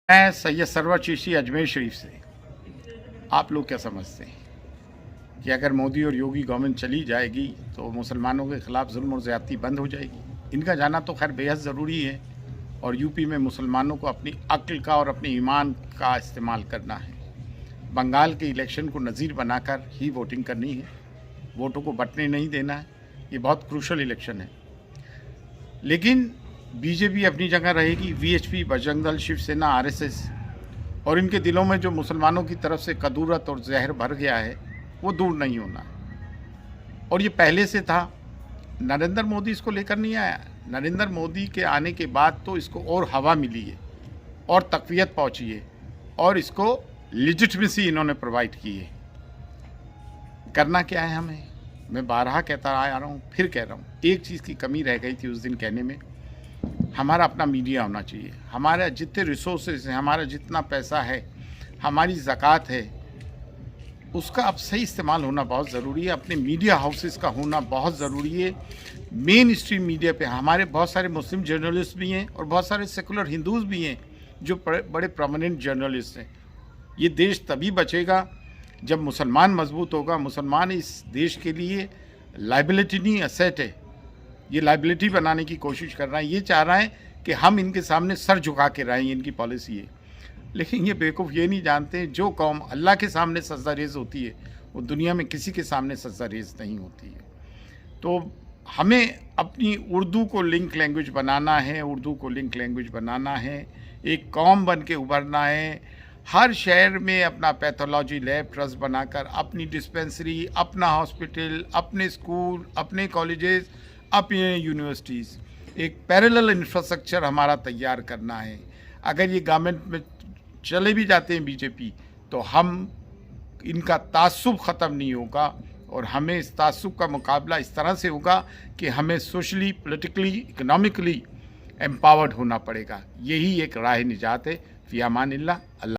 मैं सैयद सरवर चिश्ती अजमेर शरीफ से। आप लोग क्या समझते हैं कि अगर मोदी और योगी गवर्नमेंट चली जाएगी तो मुसलमानों के ख़िलाफ़ जुल्म और ज़्यादती बंद हो जाएगी? इनका जाना तो खैर बेहद ज़रूरी है और यूपी में मुसलमानों को अपनी अक्ल का और अपने ईमान का इस्तेमाल करना है। बंगाल के इलेक्शन को नज़ीर बनाकर ही वोटिंग करनी है, वोटों को बँटने नहीं देना है। ये बहुत क्रूशल इलेक्शन है। लेकिन बीजेपी अपनी जगह रहेगी, वीएचपी, बजरंग दल, शिवसेना, आरएसएस और इनके दिलों में जो मुसलमानों की तरफ से कदूरत और जहर भर गया है वो दूर नहीं होना है। और ये पहले से था। नरेंद्र मोदी इसको लेकर नहीं आया। नरेंद्र मोदी के आने के बाद तो इसको और हवा मिली है और तक़वियत पहुंची है और इसको लेजिटिमेसी इन्होंने प्रोवाइड की है। करना क्या है हमें? मैं बारहा कहता आ रहा हूँ, फिर कह रहा हूँ, एक चीज़ की कमी रह गई थी उस दिन कहने में। हमारा अपना मीडिया होना चाहिए। हमारे जितने रिसोर्सेज हैं, हमारा जितना पैसा है, हमारी ज़कात है, उसका अब सही इस्तेमाल होना बहुत ज़रूरी है। अपने मीडिया हाउसेस का होना बहुत ज़रूरी है। मेन स्ट्रीम मीडिया पे हमारे बहुत सारे मुस्लिम जर्नलिस्ट भी हैं और बहुत सारे सेकुलर हिंदूज़ भी हैं जो बड़े प्रोमिनेंट जर्नलिस्ट हैं। ये देश तभी बचेगा जब मुसलमान मजबूत होगा। मुसलमान इस देश के लिए लाइबिलिटी नहीं, एसेट है। ये लाइबिलिटी बनाने की कोशिश कर रहा है। ये चाह रहा है कि हम इनके सामने सर झुका के रहें, इनकी पॉलिसी है। लेकिन ये बेवकूफ़ ये नहीं जानते, जो कौम अल्लाह के सामने सजदा रेज़ होती है वो दुनिया में किसी के सामने सजदा रेज़ नहीं होती है। तो हमें अपनी उर्दू को लिंक लैंग्वेज बनाना है, उर्दू को लिंक लैंग्वेज बनाना है, एक कौम बन के उभरना है। हर शहर में अपना पैथोलॉजी लैब ट्रस्ट बनाकर अपनी डिस्पेंसरी, अपना हॉस्पिटल, अपने स्कूल, अपने कॉलेजेस, अपने यूनिवर्सिटीज़, एक पैरेलल इंफ्रास्ट्रक्चर हमारा तैयार करना है। अगर ये गवर्नमेंट में चले भी जाते हैं बीजेपी तो हम इनका तासुब ख़त्म नहीं होगा और हमें इस तासुब का मुकाबला इस तरह से होगा कि हमें सोशली, पॉलिटिकली, इकोनॉमिकली एम्पावर्ड होना पड़ेगा। यही एक राह निजात है। फ़ी अमानिल्लाह। अल्लाह।